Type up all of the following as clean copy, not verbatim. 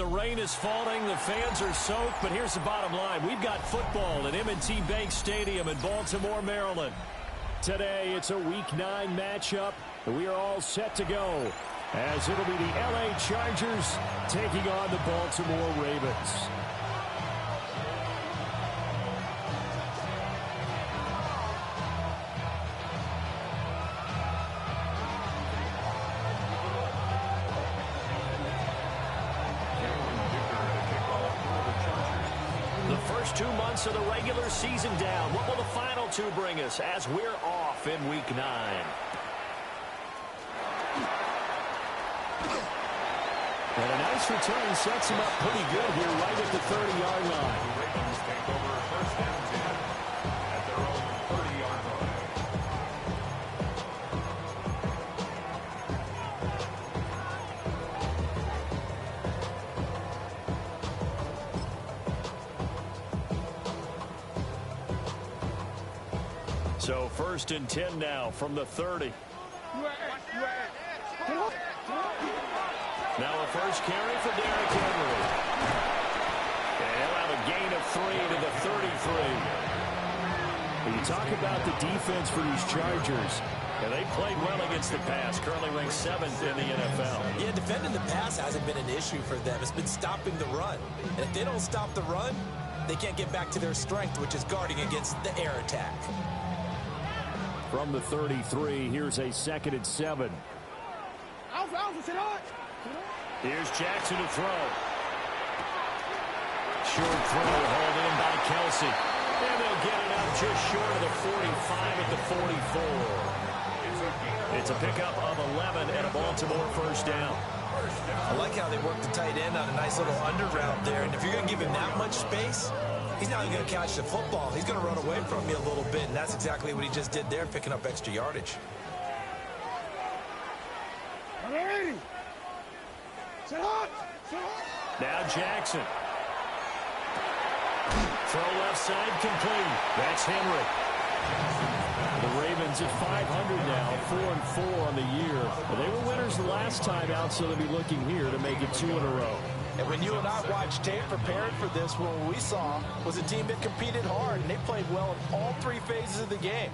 the rain is falling, the fans are soaked, but here's the bottom line. We've got football at M&T Bank Stadium in Baltimore, Maryland. Today, it's a Week 9 matchup, and we are all set to go, as it'll be the LA Chargers taking on the Baltimore Ravens. The first 2 months of the regular season down. What will the final 2 bring us as we're off in Week 9? And a nice return sets him up pretty good here right at the 30-yard line. The Ravens take over first and 10 at their own 30-yard line. So first and 10 now from the 30. Now a first carry for Derrick Henry. And he'll have a gain of 3 to the 33. When you talk about the defense for these Chargers, and they played well against the pass, currently ranked 7th in the NFL. Yeah, defending the pass hasn't been an issue for them. It's been stopping the run. And if they don't stop the run, they can't get back to their strength, which is guarding against the air attack. From the 33, here's a 2nd and 7. Here's Jackson to throw. Short throw hauled in by Kelsey. And they'll get it up just short of the 45 at the 44. It's a pickup of 11 and a Baltimore first down. I like how they work the tight end on a nice little under route there. And if you're going to give him that much space, he's not even going to catch the football. He's going to run away from you a little bit, and that's exactly what he just did there, picking up extra yardage. Now Jackson. Throw left side complete. That's Henry. The Ravens at 500 now, 4-4 on the year. Well, they were winners the last time out, so they'll be looking here to make it 2 in a row. And when you and I watched tape preparing for this, what we saw was a team that competed hard, and they played well in all 3 phases of the game.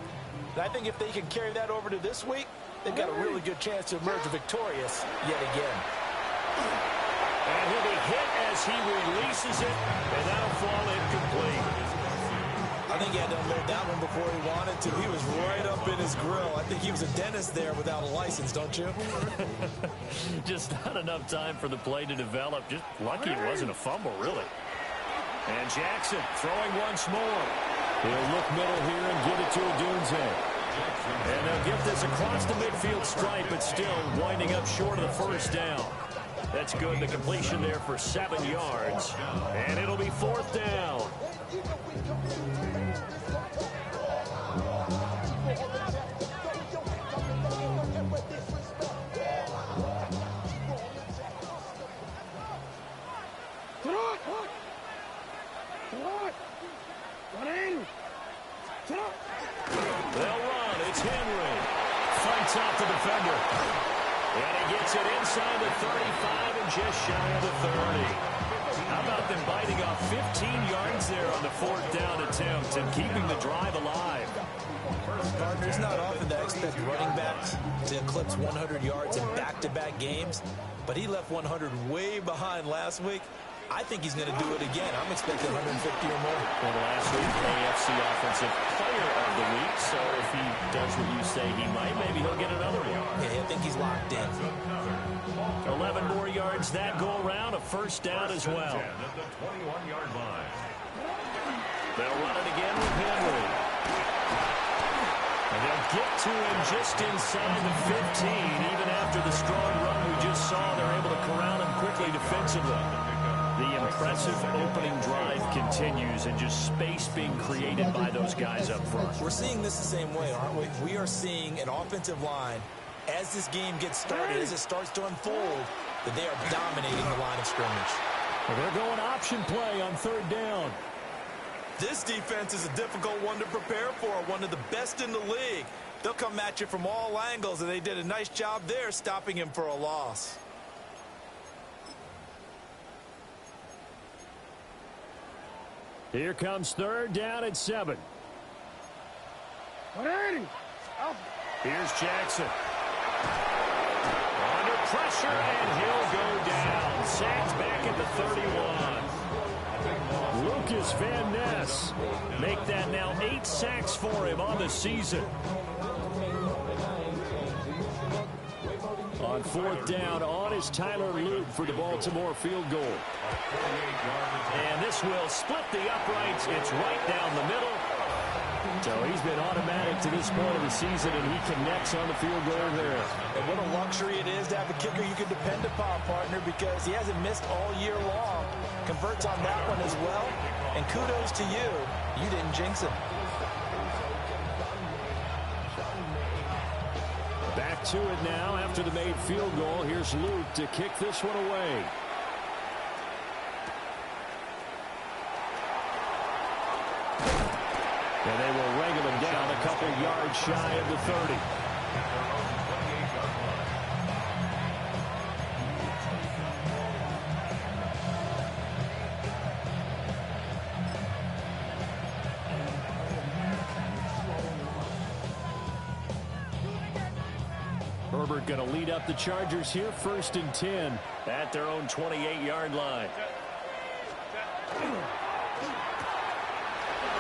And I think if they can carry that over to this week, they've got a really good chance to emerge victorious yet again. And he'll be hit as he releases it, and that'll fall incomplete. I think he had to unload that one before he wanted to. He was right up in his grill. I think he was a dentist there without a license, don't you? Just not enough time for the play to develop. Just lucky it wasn't a fumble, really. And Jackson throwing once more. He'll look middle here and give it to Odunze. And they'll get this across the midfield stripe, but still winding up short of the first down. That's good. The completion there for 7 yards. And it'll be 4th down. They'll run. It's Henry. Fights out the defender. And he gets it inside the 35 and just shy of the 30. How about them biting off 15 yards there on the 4th down attempt and keeping the drive alive? Partner, it's not often that I expect running backs to eclipse 100 yards in back-to-back games, but he left 100 way behind last week. I think he's going to do it again. I'm expecting 150 or more. Well, last week, AFC Offensive Player of the Week, so if he does what you say he might, maybe he'll get another one. Yeah, I think he's locked in. 11 more yards that go around, a first down as well. At the 21-yard line. They'll run it again with Henry. And they'll get to him just inside the 15. Even after the strong run we just saw, they're able to corral him quickly defensively. The impressive opening drive continues, and just space being created by those guys up front. We're seeing this the same way, aren't we? We are seeing an offensive line, as this game gets started, as it starts to unfold, that they are dominating the line of scrimmage. Well, they're going option play on 3rd down. This defense is a difficult one to prepare for, one of the best in the league. They'll come at you from all angles, and they did a nice job there stopping him for a loss. Here comes third down at 7. Here's Jackson. Under pressure, and he'll go down. Sacked back at the 31. Lucas Van Ness. Make that now 8 sacks for him on the season. On fourth down, on is Tyler Lute for the Baltimore field goal. And this will split the uprights. It's right down the middle. So he's been automatic to this point of the season, and he connects on the field goal there. And what a luxury it is to have a kicker you can depend upon, partner, because he hasn't missed all year long. Converts on that one as well. And kudos to you. You didn't jinx him. Back to it now after the made field goal. Here's Luke to kick this one away. And they will wrangle him down a couple yards shy of the 30. Herbert going to lead up the Chargers here, 1st and 10 at their own 28-yard line.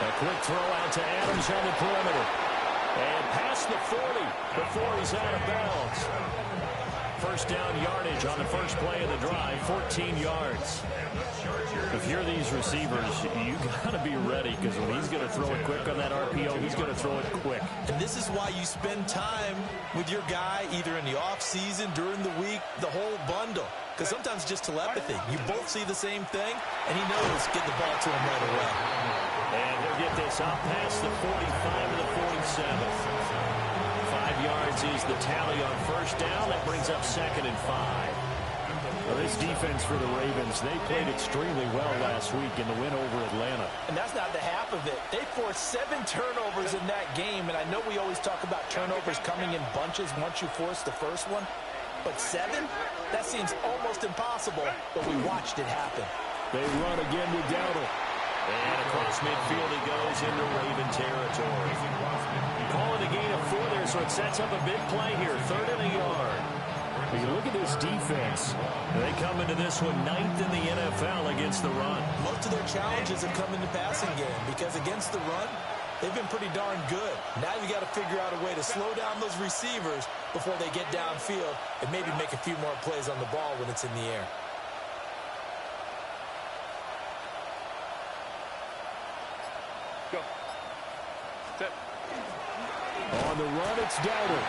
A quick throw out to Adams on the perimeter. And past the 40 before he's out of bounds. First down yardage on the first play of the drive, 14 yards. If you're these receivers, you got to be ready, because when he's going to throw it quick on that RPO, he's going to throw it quick. And this is why you spend time with your guy either in the offseason, during the week, the whole bundle. Because sometimes it's just telepathy. You both see the same thing, and he knows get the ball to him right away. And he'll get this up past the 45 to the 47. 5 yards is the tally on first down. That brings up 2nd and 5. Well, this defense for the Ravens, they played extremely well last week in the win over Atlanta. And that's not the half of it. They forced 7 turnovers in that game, and I know we always talk about turnovers coming in bunches once you force the first one. But 7? That seems almost impossible, but we watched it happen. They run again with Dowdle. And across midfield he goes into Raven territory. Calling a gain of 4 there, so it sets up a big play here. 3rd and a yard. But you look at this defense. They come into this one 9th in the NFL against the run. Most of their challenges have come in the passing game because against the run, they've been pretty darn good. Now you got to figure out a way to slow down those receivers before they get downfield and maybe make a few more plays on the ball when it's in the air. Go. Set. On the run, it's Dowdle.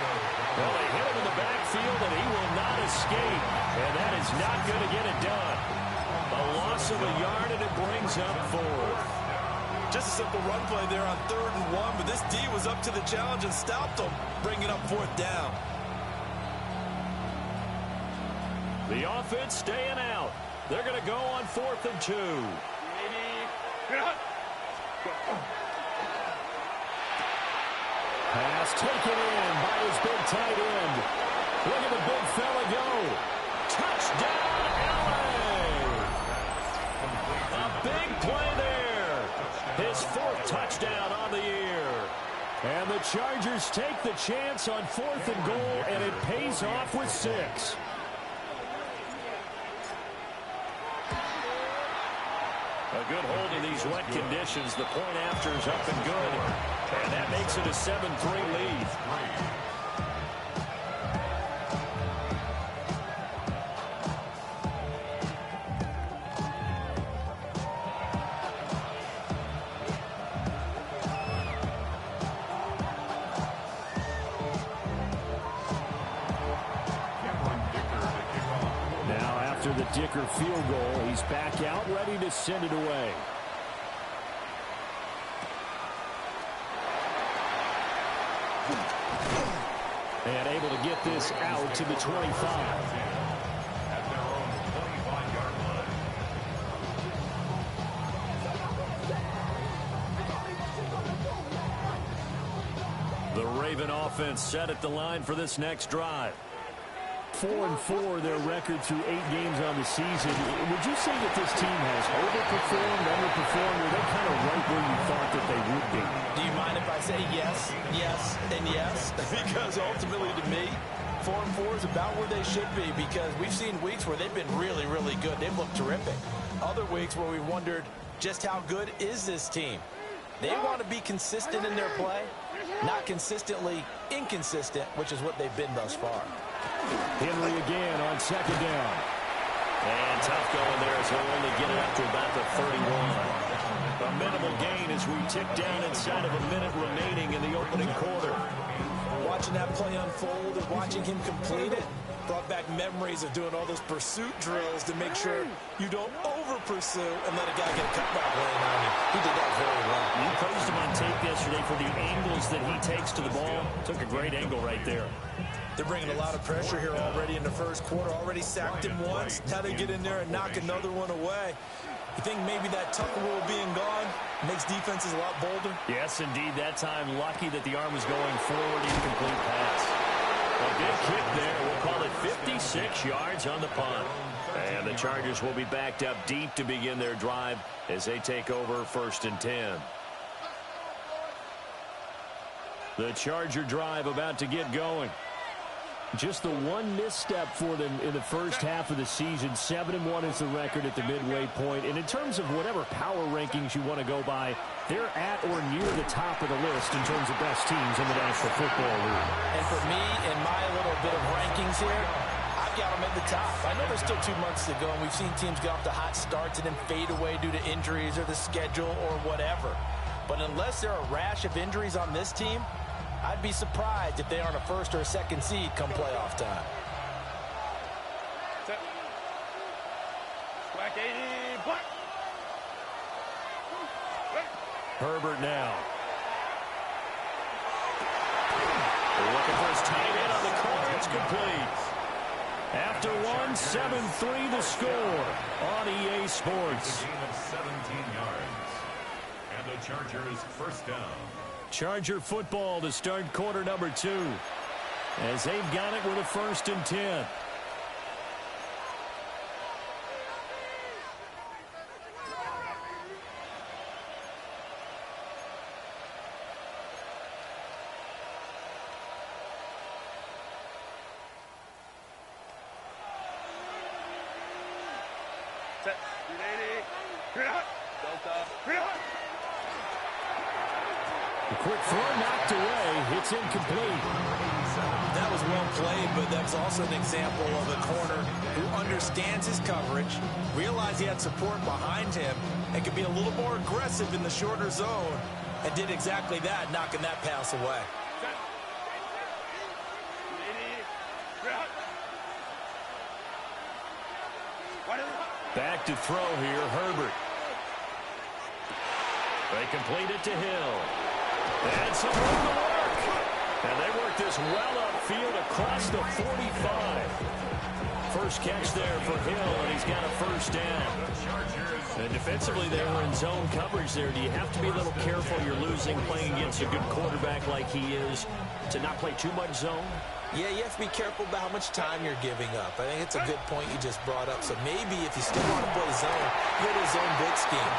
Well, they hit him in the backfield, and he will not escape. And that is not going to get it done. A loss of a yard, and it brings up 4th. Just a simple run play there on 3rd and 1, but this D was up to the challenge and stopped them, bringing up 4th down. The offense staying out. They're going to go on 4th and 2. Pass taken in by his big tight end. Look at the big fella go. Touchdown, LA! A big play there. His 4th touchdown on the year. And the Chargers take the chance on 4th and goal, and it pays off with 6. A good hold in these wet conditions. The point after is up and good. And that makes it a 7-3 lead. After the Dicker field goal, he's back out, ready to send it away. And able to get this out to the 25. At their own 25-yard line. The Raven offense set at the line for this next drive. 4-4, their record through 8 games on the season. Would you say that this team has overperformed, underperformed, or they kind of right where you thought that they would be? Do you mind if I say yes, yes, and yes? Because ultimately to me, 4-4 is about where they should be, because we've seen weeks where they've been really, really good. They've looked terrific. Other weeks where we wondered just how good is this team. They want to be consistent in their play, not consistently inconsistent, which is what they've been thus far. Henry again on second down. And tough going there as he'll only get it up to about the 31. A minimal gain as we tick down inside of a minute remaining in the opening quarter. Watching that play unfold and watching him complete it brought back memories of doing all those pursuit drills to make sure you don't over-pursue and let a guy get a cutback lane on you. He did that very well. You praised him on tape yesterday for the angles that he takes to the ball. Took a great angle right there. They're bringing a lot of pressure here already in the first quarter. Already sacked him once. Now they get in there and knock another one away. You think maybe that Tucker rule being gone makes defenses a lot bolder? Yes, indeed. That time, lucky that the arm was going forward. Incomplete pass. A big kick there. We'll call it 56 yards on the punt. And the Chargers will be backed up deep to begin their drive as they take over 1st and 10. The Charger drive about to get going. Just the one misstep for them in the first half of the season. 7-1 is the record at the midway point. And in terms of whatever power rankings you want to go by, they're at or near the top of the list in terms of best teams in the National Football League. And for me, in my little bit of rankings here, I've got them at the top. I know there's still 2 months to go, and we've seen teams get off to hot starts and then fade away due to injuries or the schedule or whatever. But unless there are a rash of injuries on this team, I'd be surprised if they aren't a 1st or a 2nd seed come playoff time. Herbert now. Looking for his tight end on the corner. It's complete. After 7-3 the score on EA Sports. Gain of 17 yards. And the Chargers first down. Charger football to start quarter number 2. As they've got it with a 1st and 10. A quick throw knocked away. It's incomplete. That was well played, but that's also an example of a corner who understands his coverage, realized he had support behind him, and could be a little more aggressive in the shorter zone, and did exactly that, knocking that pass away. Back to throw here, Herbert. They complete it to Hill. And some room to work. And they work this well upfield across the 45. First catch there for Hill, and he's got a 1st down. And defensively, they were in zone coverage there. Do you have to be a little careful? You're losing playing against a good quarterback like he is to not play too much zone? Yeah, you have to be careful about how much time you're giving up. I think it's a good point you just brought up. So maybe if you still want to play zone, go to a zone blitz scheme.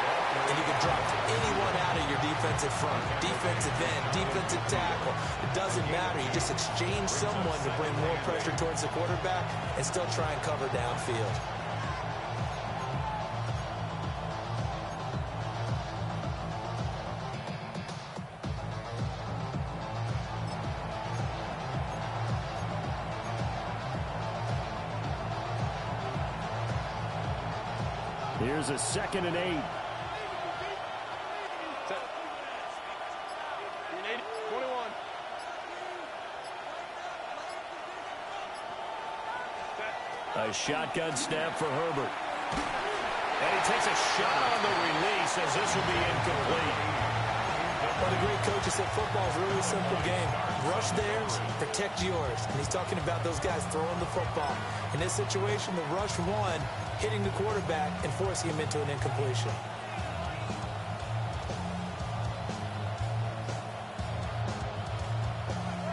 And you can drop anyone out of your defensive front, defensive end, defensive tackle. It doesn't matter. You just exchange someone to bring more pressure towards the quarterback and still try and cover downfield. Here's a 2nd and 8. A shotgun snap for Herbert. And he takes a shot on the release as this will be incomplete. One of the great coaches said football is really a simple game. Rush theirs, protect yours. And he's talking about those guys throwing the football. In this situation, the rush one, hitting the quarterback and forcing him into an incompletion.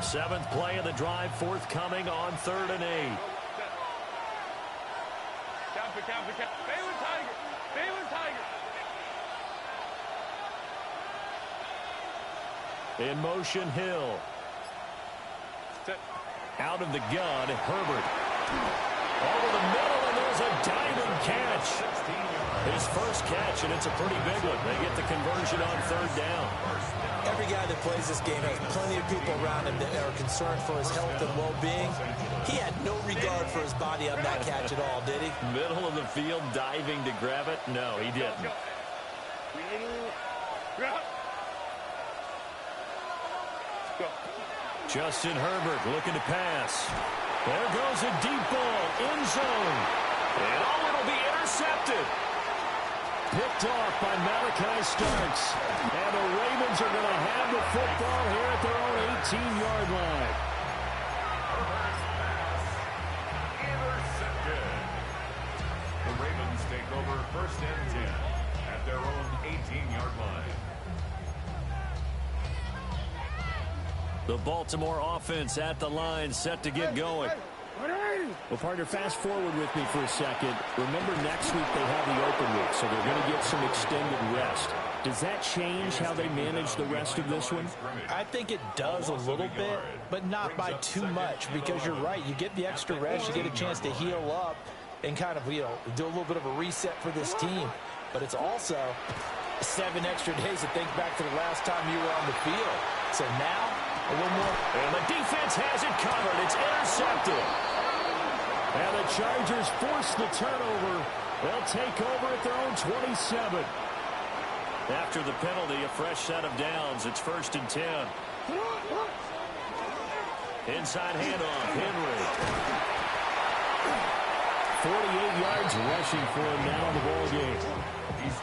Seventh play of the drive forthcoming on 3rd and 8. In motion, Hill. Out of the gun, Herbert. Over the middle, and there's a diving catch. His first catch, and it's a pretty big one. They get the conversion on third down. Every guy that plays this game has plenty of people around him that are concerned for his health and well-being. He had no regard for his body on that catch at all, did he? Middle of the field, diving to grab it? No, he didn't. Justin Herbert looking to pass. There goes a deep ball, end zone. And it'll be intercepted. Picked off by Malachi Starks. And the Ravens are going to have the football here at their own 18-yard line. Intercepted. The Ravens take over first and 10 at their own 18-yard line. The Baltimore offense at the line, set to get going. Well, partner, fast forward with me for a second. Remember, next week they have the open week, so they're going to get some extended rest. Does that change how they manage the rest of this one? I think it does a little bit, but not by too much, because you're right. You get the extra rest, you get a chance to heal up and kind of, do a little bit of a reset for this team. But it's also 7 extra days to think back to the last time you were on the field. So now, a little more. And the defense has it covered. It's intercepted. And the Chargers force the turnover. They'll take over at their own 27. After the penalty, a fresh set of downs. It's first and 10. Inside handoff, Henry. 48 yards rushing for him now in the ball game.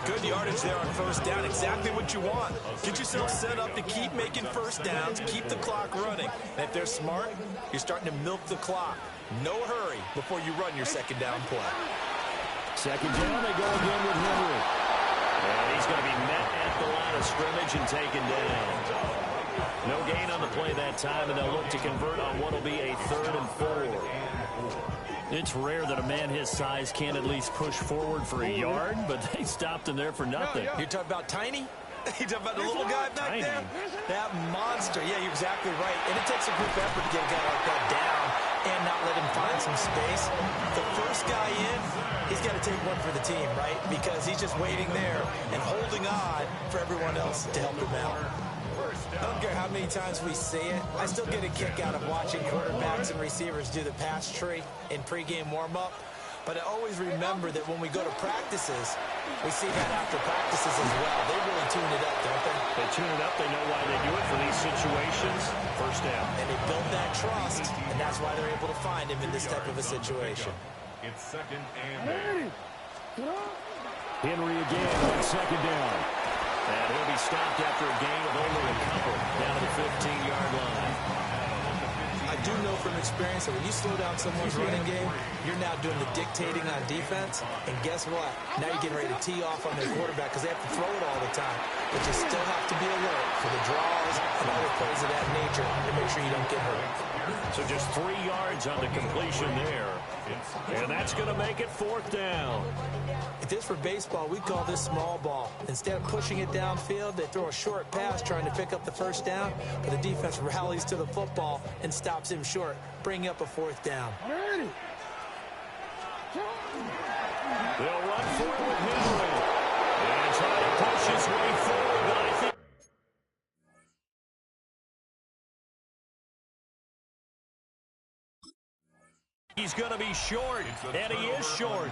Good yardage there on first down. Exactly what you want. Get yourself set up to keep making first downs, keep the clock running. And if they're smart, you're starting to milk the clock. No hurry before you run your second down play. Second down, they go again with Henry. And he's going to be met at the line of scrimmage and taken down. No gain on the play that time, and they'll look to convert on what will be a 3rd and 4. It's rare that a man his size can't at least push forward for a yard, but they stopped him there for nothing. You're talking about Tiny? You're talking about the little guy back there? That monster. Yeah, you're exactly right. And it takes a group effort to get a guy like that down and not let him find some space. The first guy in, he's got to take one for the team, right? Because he's just waiting there and holding on for everyone else to help him out. I don't care how many times we see it. I still get a kick out of watching quarterbacks and receivers do the pass tree in pregame warm-up. But I always remember that when we go to practices, we see that after practices as well. They really tune it up, don't they? They tune it up. They know why they do it for these situations. First down. And they build that trust, and that's why they're able to find him in this type of a situation. It's second and 8. Henry again on second down. And he'll be stopped after a gain of only a couple down to the 15-yard line. I do know from experience that when you slow down someone's running game, you're now doing the dictating on defense. And guess what? Now you're getting ready to tee off on their quarterback because they have to throw it all the time. But you still have to be alert for the draws and other plays of that nature to make sure you don't get hurt. So just 3 yards on the completion there. And that's going to make it 4th down. If this were baseball, we'd call this small ball. Instead of pushing it downfield, they throw a short pass trying to pick up the first down, but the defense rallies to the football and stops him short, bringing up a 4th down. They'll run for it with Henry. And try to push his way forward, but I think he's going to be short, and he is short.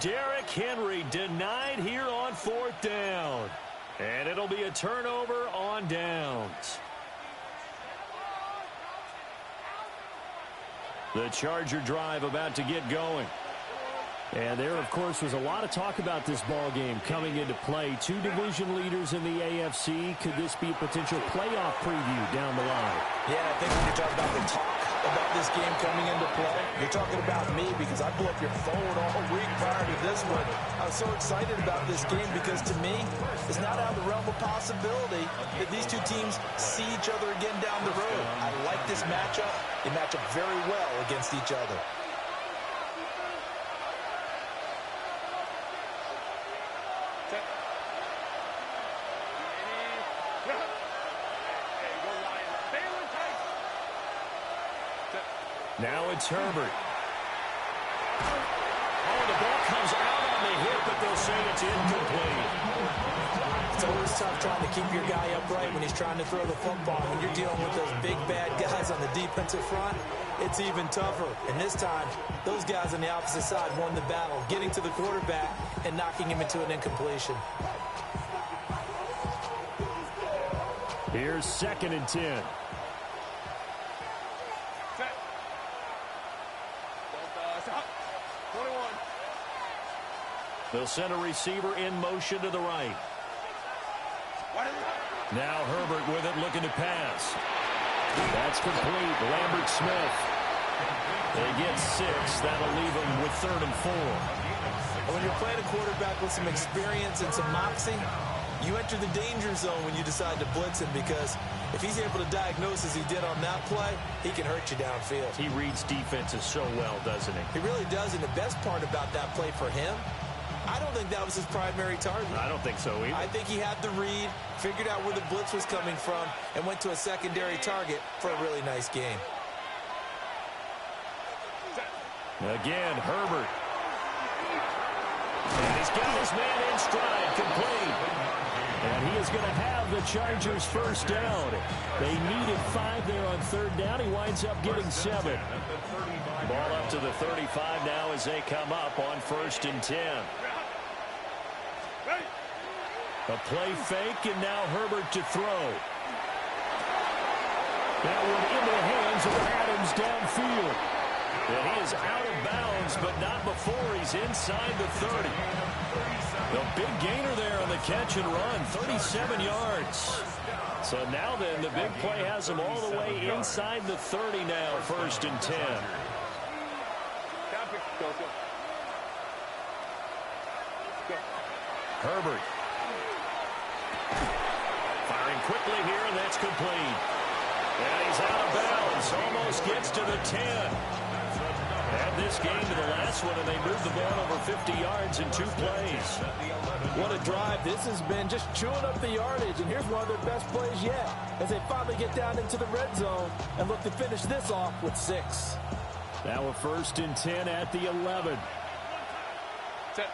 Derrick Henry denied here on 4th down. And it'll be a turnover on downs. The Charger drive about to get going. And there, of course, was a lot of talk about this ball game coming into play. 2 division leaders in the AFC. Could this be a potential playoff preview down the line? Yeah, I think when you're talking about the talk about this game coming into play, you're talking about me because I blew up your phone all week prior to this one. I was so excited about this game because to me, it's not out of the realm of possibility that these two teams see each other again down the road. I like this matchup. They match up very well against each other. Now it's Herbert. Oh, the ball comes out on the hit, but they'll say it's incomplete. It's always tough trying to keep your guy upright when he's trying to throw the football. When you're dealing with those big, bad guys on the defensive front, it's even tougher. And this time, those guys on the opposite side won the battle, getting to the quarterback and knocking him into an incompletion. Here's 2nd and 10. They'll send a receiver in motion to the right. Now Herbert with it, looking to pass. That's complete. Lambert Smith. They get 6. That'll leave them with 3rd and 4. When you're playing a quarterback with some experience and some moxie, you enter the danger zone when you decide to blitz him, because if he's able to diagnose as he did on that play, he can hurt you downfield. He reads defenses so well, doesn't he? He really does, and the best part about that play for him, I don't think that was his primary target. I don't think so either. I think he had the read, figured out where the blitz was coming from, and went to a secondary target for a really nice game. Again, Herbert. And he's got his man in stride, complete. And he is going to have the Chargers' first down. They needed 5 there on 3rd down. He winds up getting 7. Ball up to the 35 now as they come up on 1st and 10. A play fake, and now Herbert to throw. That one into the hands of Adams downfield. And he is out of bounds, but not before he's inside the 30. The big gainer there on the catch and run, 37 yards. So now then, the big play has him all the way inside the 30 now, 1st and 10. Herbert. Firing quickly here, and that's complete. And he's out of bounds, almost gets to the 10. Add this game to the last one, and they moved the ball over 50 yards in 2 plays. What a drive this has been, just chewing up the yardage, and here's one of their best plays yet, as they finally get down into the red zone and look to finish this off with 6. Now a 1st and 10 at the 11. Set.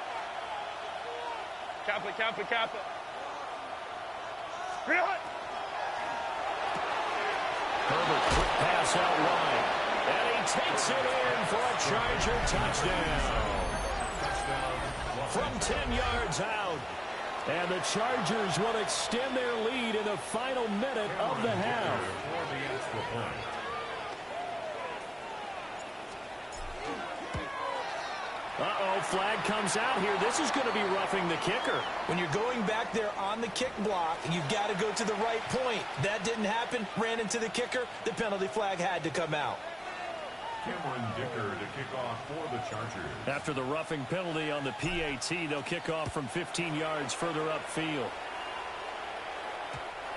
Kappa, Kappa, Kappa. Herbert, quick pass out wide. And he takes it in for a Charger touchdown. From 10 yards out. And the Chargers will extend their lead in the final minute of the half. Uh-oh, flag comes out here. This is going to be roughing the kicker. When you're going back there on the kick block, you've got to go to the right point. That didn't happen, ran into the kicker. The penalty flag had to come out. Cameron Dicker to kick off for the Chargers. After the roughing penalty on the PAT, they'll kick off from 15 yards further upfield.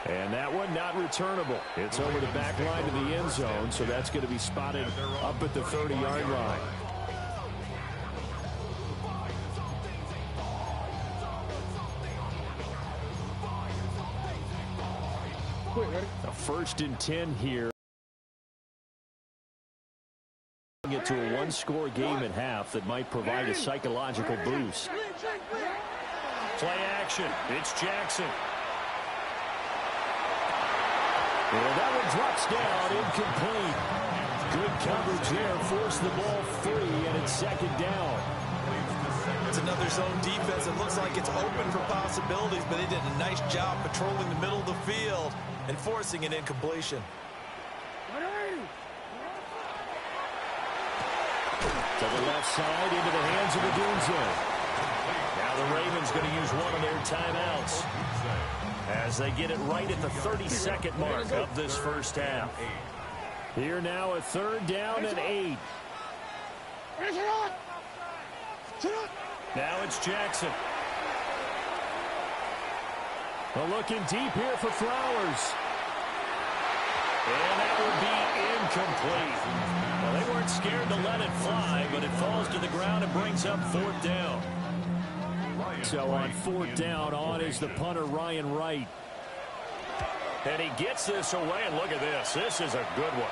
And that one not returnable. It's over the back line to the end zone, so that's going to be spotted up at the 30-yard line. A 1st and 10 here. Get to a 1-score game at half that might provide a psychological boost. Play action. It's Jackson. Well, that one drops down, incomplete. Good coverage there, forced the ball free, and it's 2nd down. It's another zone defense. It looks like it's open for possibilities, but they did a nice job patrolling the middle of the field and forcing an incompletion. To the left side, into the hands of the Dunzo. Now the Ravens going to use one of their timeouts as they get it right at the 32nd mark of this first half. Here now a 3rd down and 8. Now it's Jackson. Well, looking deep here for Flowers. And that would be incomplete. Well, they weren't scared to let it fly, but it falls to the ground and brings up 4th down. So on 4th down, on is the punter, Ryan Wright. And he gets this away, and look at this. This is a good one.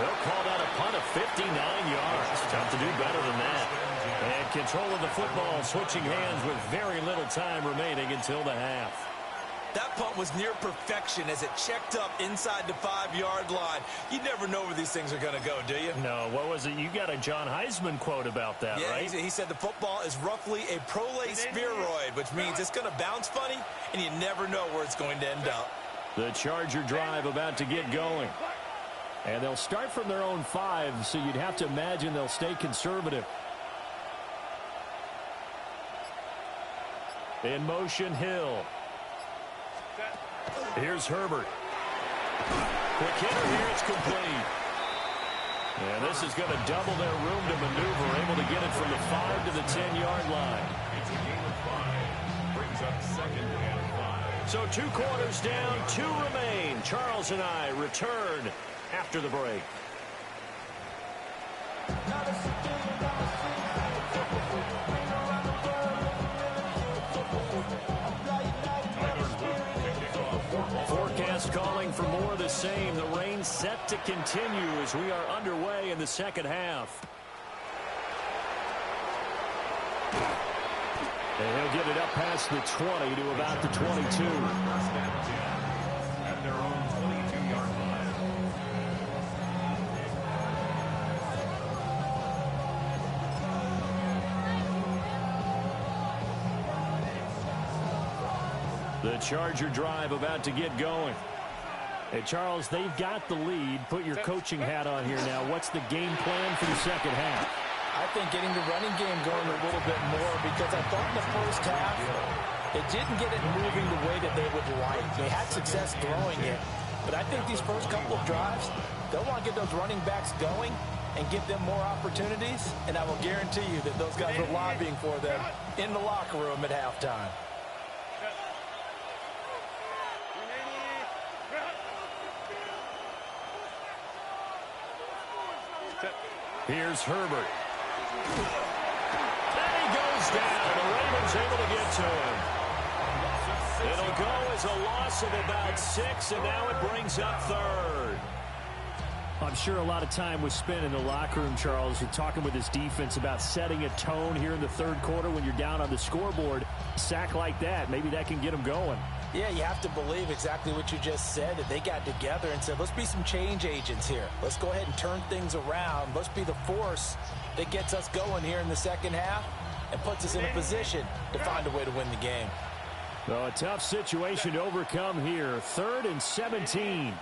They'll call that a punt of 59 yards. Tough to do better than that. And control of the football switching hands with very little time remaining until the half. That punt was near perfection as it checked up inside the 5-yard line. You never know where these things are going to go, do you? No, what was it? You got a John Heisman quote about that, right? Yeah, he said the football is roughly a prolate spheroid, which means it's going to bounce funny, and you never know where it's going to end up. The Charger drive about to get going. And they'll start from their own 5, so you'd have to imagine they'll stay conservative. In motion, Hill. Here's Herbert. Quick hitter here, it's complete. And this is going to double their room to maneuver, able to get it from the 5 to the 10-yard line. It's a gain of 5. Brings up 2nd and 5. So 2 quarters down, 2 remain. Charles and I return after the break. Forecast calling for more of the same. The rain set to continue as we are underway in the second half. And he'll get it up past the 20 to about the 22. First and 10 at their own 22-yard line. The Charger drive about to get going. Hey, Charles, they've got the lead. Put your coaching hat on here now. What's the game plan for the second half? I think getting the running game going a little bit more, because I thought in the first half it didn't get it moving the way that they would like. They had success throwing it, but I think these first couple of drives, they'll want to get those running backs going and give them more opportunities, and I will guarantee you that those guys are lobbying for them in the locker room at halftime. Here's Herbert. And he goes down. The Ravens able to get to him. It'll go as a loss of about 6, and now it brings up 3rd. I'm sure a lot of time was spent in the locker room, Charles, with talking with his defense about setting a tone here in the 3rd quarter when you're down on the scoreboard. Sack like that, maybe that can get them going. Yeah, you have to believe exactly what you just said, that they got together and said, let's be some change agents here. Let's go ahead and turn things around. Let's be the force that gets us going here in the second half and puts us in a position to find a way to win the game. Well, a tough situation to overcome here. 3rd and 17.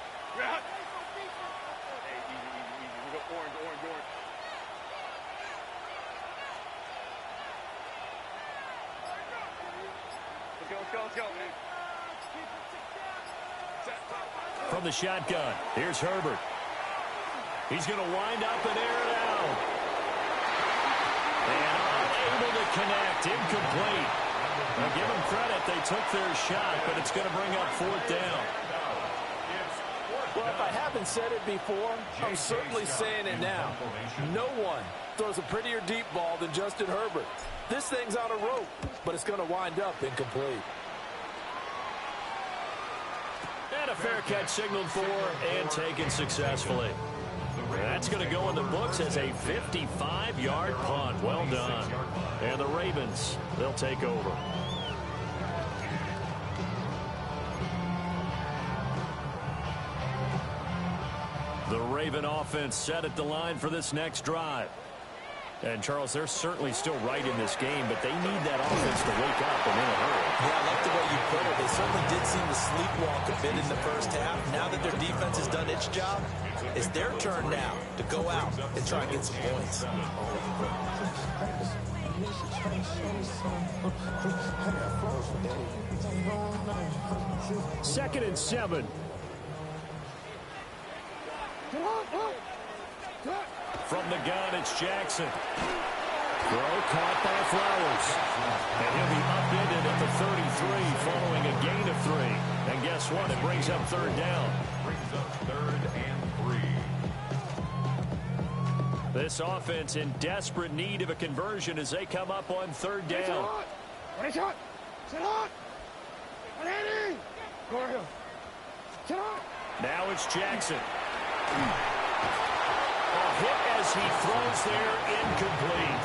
Let's go, man. From the shotgun, here's Herbert. He's going to wind up and air it out. And unable to connect, incomplete. Now give them credit, they took their shot, but it's going to bring up 4th down. Well, if I haven't said it before, I'm certainly saying it now. No one throws a prettier deep ball than Justin Herbert. This thing's on a rope, but it's going to wind up incomplete. And a fair catch signaled for and taken successfully. That's going to go in the books as a 55-yard punt. Well done. And the Ravens, they'll take over. The Raven offense set at the line for this next drive. And, Charles, they're certainly still right in this game, but they need that offense to wake up and in a hurry. Yeah, I like the way you put it. They certainly did seem to sleepwalk a bit in the first half. Now that their defense has done its job, it's their turn now to go out and try and get some points. 2nd and 7. From the gun, it's Jackson. Throw caught by Flowers. And he'll be upended at the 33 following a gain of 3. And guess what? It brings up 3rd down. Brings up 3rd and 3. This offense in desperate need of a conversion as they come up on 3rd down. Now it's Jackson. A hit as he throws there, incomplete.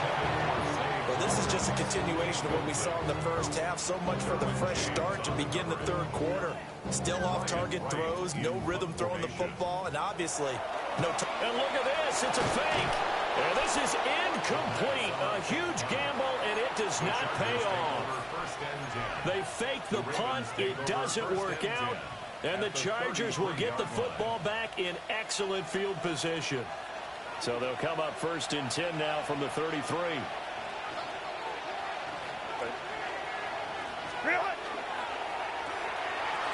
Well, this is just a continuation of what we saw in the first half. So much for the fresh start to begin the third quarter. Still off-target throws, no rhythm throwing the football, and obviously no... And look at this, it's a fake. And this is incomplete. A huge gamble, and it does not pay off. They fake the punt. It doesn't work out. And the Chargers will get the football back in excellent field position. So they'll come up 1st and 10 now from the 33.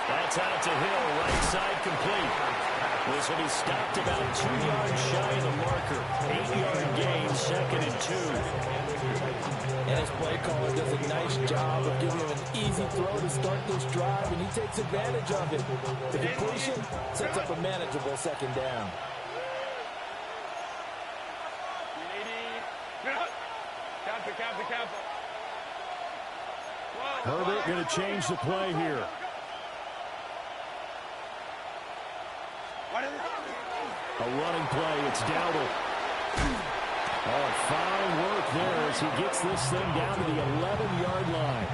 That's out to Hill, right side complete. This will be stopped about 2 yards shy of the marker. 8-yard gain, 2nd and 2. And his play caller does a nice job of giving him an easy throw to start this drive, and he takes advantage of it. The completion sets up a manageable 2nd down. Herbert going to change the play here. A running play, it's Dowdle. Oh, fine work there as he gets this thing down to the 11-yard line.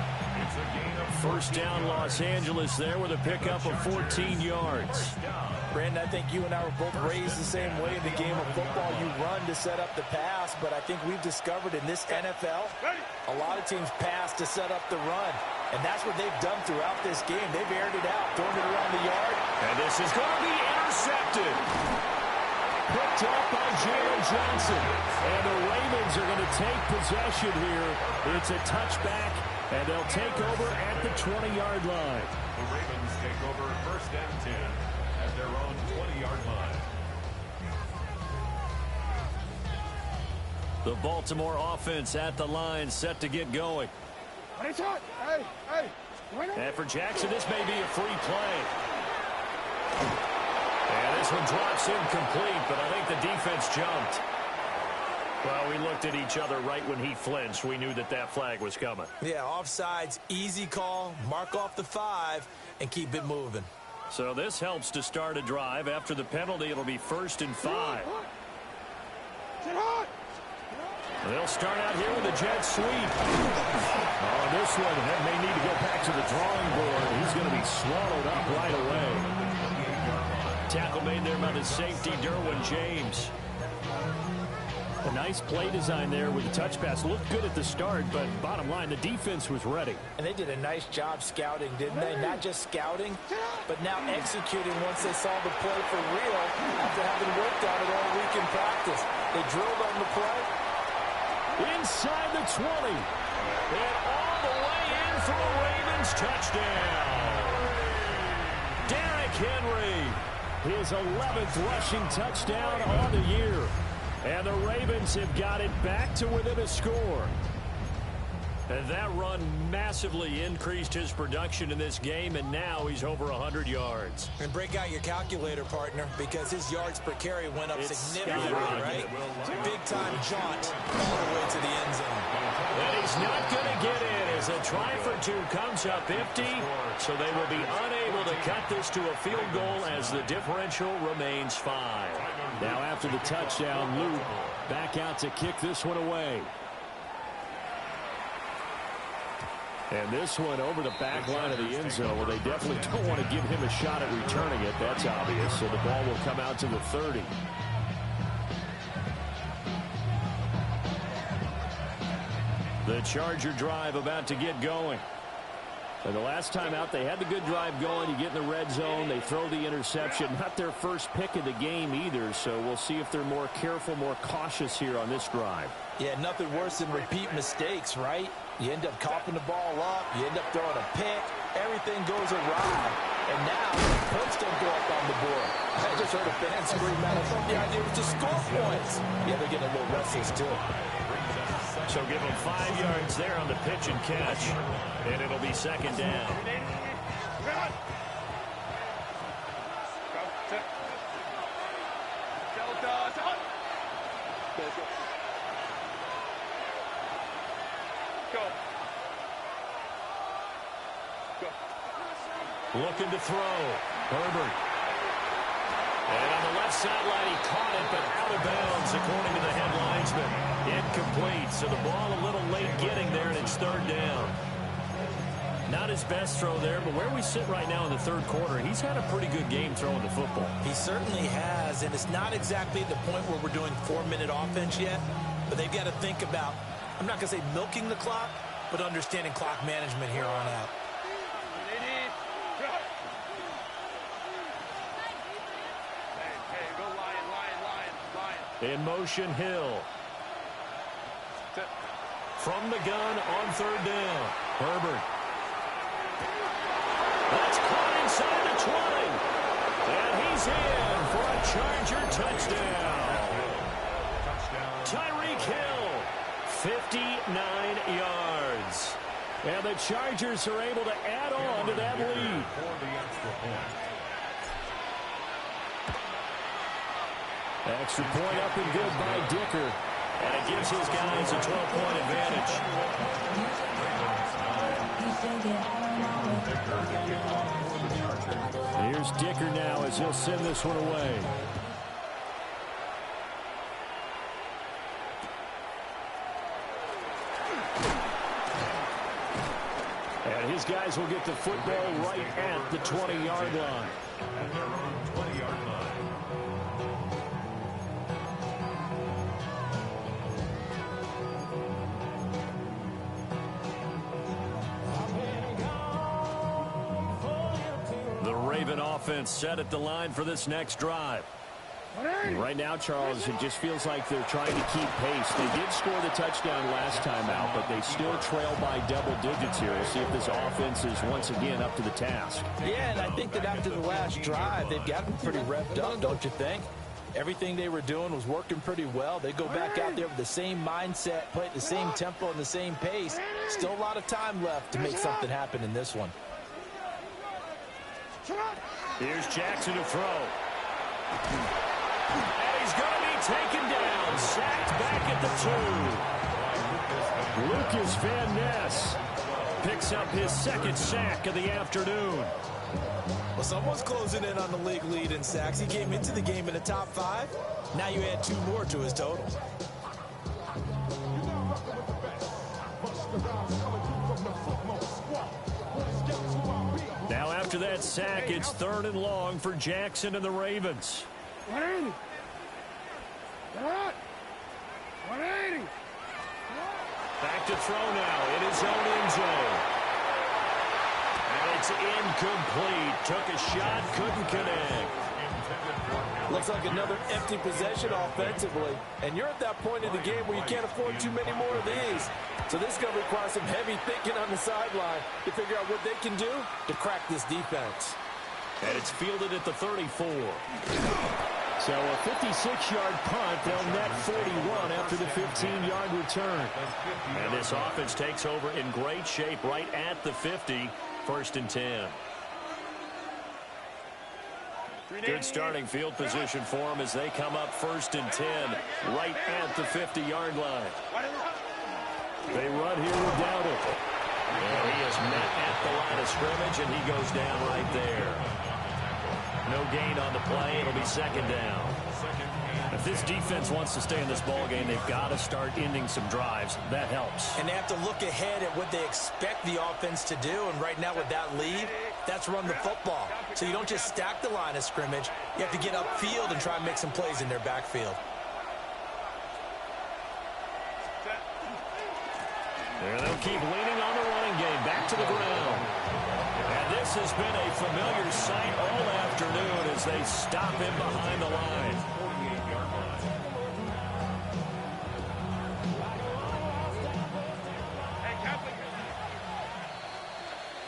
1st down, Los Angeles there with a pickup of 14 yards. Brandon, I think you and I were both raised the same way in the game of football. You run to set up the pass, but I think we've discovered in this NFL, a lot of teams pass to set up the run. And that's what they've done throughout this game. They've aired it out, thrown it around the yard. And this is going to be intercepted. Picked up by Jalen Johnson. And the Ravens are going to take possession here. It's a touchback, and they'll take over at the 20-yard line. The Ravens take over 1st and 10 at their own 20-yard line. The Baltimore offense at the line, set to get going. And for Jackson, this may be a free play. And this one drops incomplete, but I think the defense jumped. Well, we looked at each other right when he flinched. We knew that that flag was coming. Yeah, offsides, easy call, mark off the 5, and keep it moving. So this helps to start a drive. After the penalty, it'll be 1st and 5. They'll start out here with a jet sweep. Oh, this one may need to go back to the drawing board. He's going to be swallowed up right away. Tackle made there by the safety, Derwin James. A nice play design there with the touch pass. Looked good at the start, but bottom line, the defense was ready. And they did a nice job scouting, didn't they? Not just scouting, but now executing once they saw the play for real after having worked on it all week in practice. They drilled on the play. Inside the 20. And all the way in for the Ravens touchdown. Derrick Henry, his 11th rushing touchdown on the year. And the Ravens have got it back to within a score. And that run massively increased his production in this game, and now he's over 100 yards. And break out your calculator, partner, because his yards per carry went up significantly, right? Big-time jaunt all the way to the end zone. And he's not going to get in as a try for 2 comes up empty, so they will be unable to cut this to a field goal as the differential remains 5. Now after the touchdown, Luke back out to kick this one away. And this one over the back line of the end zone. Well, they definitely don't want to give him a shot at returning it. That's obvious. So the ball will come out to the 30. The Charger drive about to get going. And the last time out, they had the good drive going. You get in the red zone. They throw the interception. Not their first pick of the game either. So we'll see if they're more careful, more cautious here on this drive. Yeah, nothing worse than repeat mistakes, right? You end up coughing the ball up. You end up throwing a pick. Everything goes awry. And now, points don't go up on the board. I just heard a fan scream out. I thought the idea was to score points. Yeah, they're getting a little restless, too. So give them 5 yards there on the pitch and catch. And it'll be 2nd down. Looking to throw. Herbert. And on the left sideline, he caught it, but out of bounds, according to the head linesman. Incomplete, so the ball a little late getting there, and it's third down. Not his best throw there, but where we sit right now in the third quarter, he's had a pretty good game throwing the football. He certainly has, and it's not exactly the point where we're doing 4-minute offense yet, but they've got to think about, I'm not going to say milking the clock, but understanding clock management here on out. In motion, Hill. From the gun on third down. Herbert. That's caught inside the 20. And he's in for a Charger touchdown. Tyreek Hill, 59 yards. And the Chargers are able to add on to that lead. Extra point up and good by Dicker. And it gives his guys a 12-point advantage. Here's Dicker now as he'll send this one away. And his guys will get the football right at the 20-yard line. At their own 20-yard line. Offense set at the line for this next drive. Right now, Charles, it just feels like they're trying to keep pace. They did score the touchdown last time out, but they still trail by double digits here. We'll see if this offense is once again up to the task. Yeah, and I think that after the last drive, they've gotten pretty revved up, don't you think? Everything they were doing was working pretty well. They go back out there with the same mindset, play at the same tempo and the same pace. Still a lot of time left to make something happen in this one. Here's Jackson to throw. And he's going to be taken down. Sacked back at the 2. Lucas Van Ness picks up his second sack of the afternoon. Well, someone's closing in on the league lead in sacks. He came into the game in the top 5. Now you add 2 more to his total. Now after that sack, it's 3rd and long for Jackson and the Ravens. 180. Back to throw now in his own end zone. And it's incomplete. Took a shot, couldn't connect. Looks like another empty possession offensively. And you're at that point in the game where you can't afford too many more of these. So this is going to require some heavy thinking on the sideline to figure out what they can do to crack this defense. And it's fielded at the 34. So a 56-yard punt. They'll net 41 after the 15-yard return. And this offense takes over in great shape right at the 50. 1st and 10. Good starting field position for them as they come up 1st and 10 right at the 50-yard line. They run here with Dowdle. And he is met at the line of scrimmage, and he goes down right there. No gain on the play. It'll be 2nd down. If this defense wants to stay in this ball game, they've got to start ending some drives. That helps. And they have to look ahead at what they expect the offense to do. And right now with that lead, that's run the football. So you don't just stack the line of scrimmage. You have to get upfield and try and make some plays in their backfield. And they'll keep leaning on the running game. Back to the ground. And this has been a familiar sight all afternoon as they stop him behind the line. 48-yard line.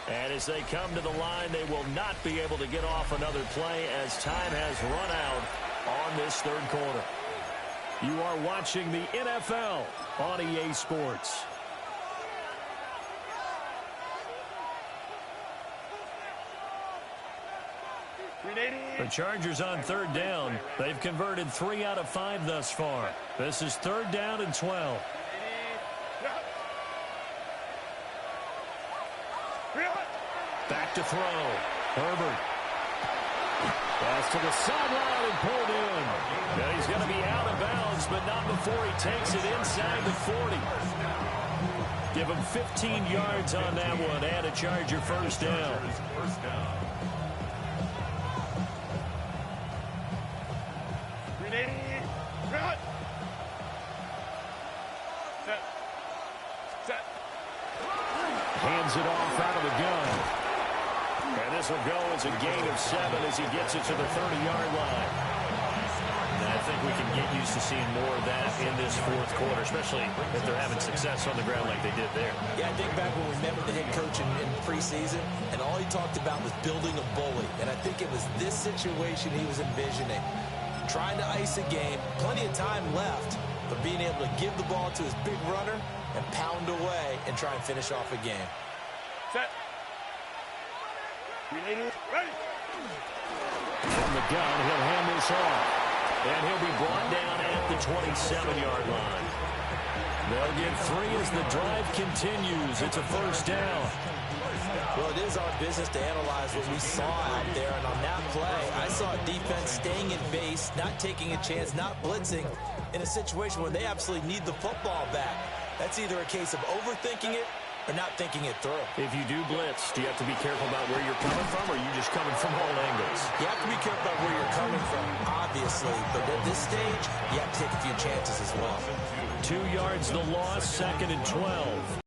And as they come to the line, they will not be able to get off another play as time has run out on this 3rd quarter. You are watching the NFL on EA Sports. The Chargers on 3rd down. They've converted 3 out of 5 thus far. This is 3rd down and 12. Back to throw. Herbert. Pass to the sideline and pulled in. And he's going to be out of bounds, but not before he takes it inside the 40. Give him 15 yards on that one and a Charger first down. Hands it off out of the gun. And this will go as a gain of 7 as he gets it to the 30-yard line. And I think we can get used to seeing more of that in this fourth quarter, especially if they're having success on the ground like they did there. Yeah, I think back when we met with the head coach in preseason, and all he talked about was building a bully. And I think it was this situation he was envisioning. Trying to ice a game, plenty of time left, but being able to give the ball to his big runner and pound away and try and finish off a game. Set. Ready. From the gun, he'll hand this off. And he'll be brought down at the 27-yard line. They'll get 3 as the drive continues. It's a first down. Well, it is our business to analyze what we saw out there. And on that play, I saw a defense staying in base, not taking a chance, not blitzing in a situation where they absolutely need the football back. That's either a case of overthinking it or not thinking it through. If you do blitz, do you have to be careful about where you're coming from, or are you just coming from all angles? You have to be careful about where you're coming from, obviously. But at this stage, you have to take a few chances as well. 2 yards the loss, 2nd and 12.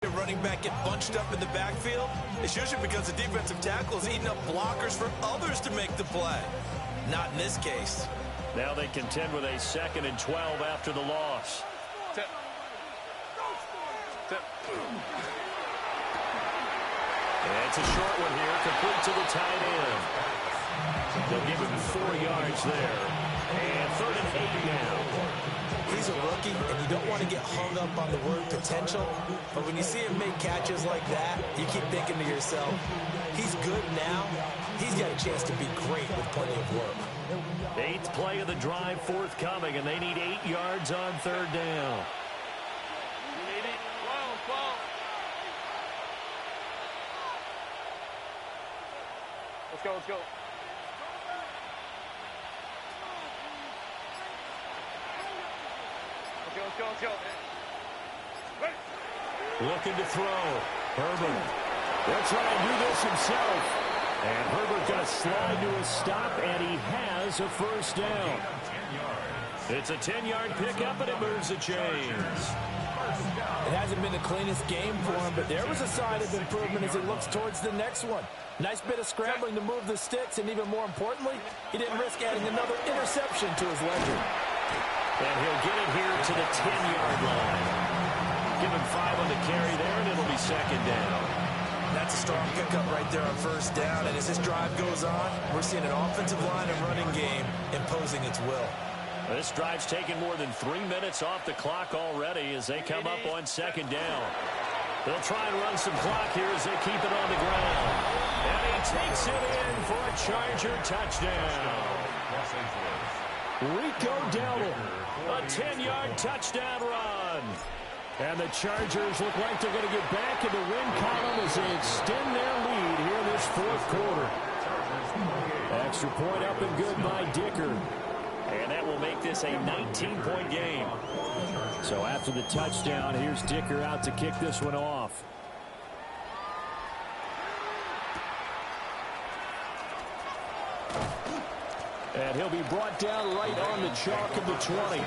The running back get bunched up in the backfield, it's usually because the defensive tackle is eating up blockers for others to make the play. Not in this case. Now they contend with a 2nd and 12 after the loss. And it's a short one here, complete to the tight end. They'll give him 4 yards there. And 3rd and 8 now. He's a rookie, and you don't want to get hung up on the word potential. But when you see him make catches like that, you keep thinking to yourself, he's good now. He's got a chance to be great with plenty of work. 8th play of the drive forthcoming, and they need 8 yards on 3rd down. Let's go, let's go. Let's go. Looking to throw. Herbert. They'll try and do this himself. And Herbert going to slide to a stop, and he has a first down. It's a 10-yard pickup, and it moves the chains. It hasn't been the cleanest game for him, but there was a sign of improvement as he looks towards the next one. Nice bit of scrambling to move the sticks, and even more importantly, he didn't risk adding another interception to his ledger. And he'll get it here to the 10-yard line. Give him 5 on the carry there, and it'll be 2nd down. That's a strong pickup right there on 1st down, and as this drive goes on, we're seeing an offensive line and running game imposing its will. This drive's taken more than 3 minutes off the clock already as they come up on 2nd down. They'll try and run some clock here as they keep it on the ground. And he takes it in for a Charger touchdown. Rico Dowdle, a 10-yard touchdown run. And the Chargers look like they're going to get back in the win column as they extend their lead here in this 4th quarter. Extra point up and good by Dicker. And that will make this a 19-point game. So after the touchdown, here's Dicker out to kick this one off. And he'll be brought down right on the chalk of the 20.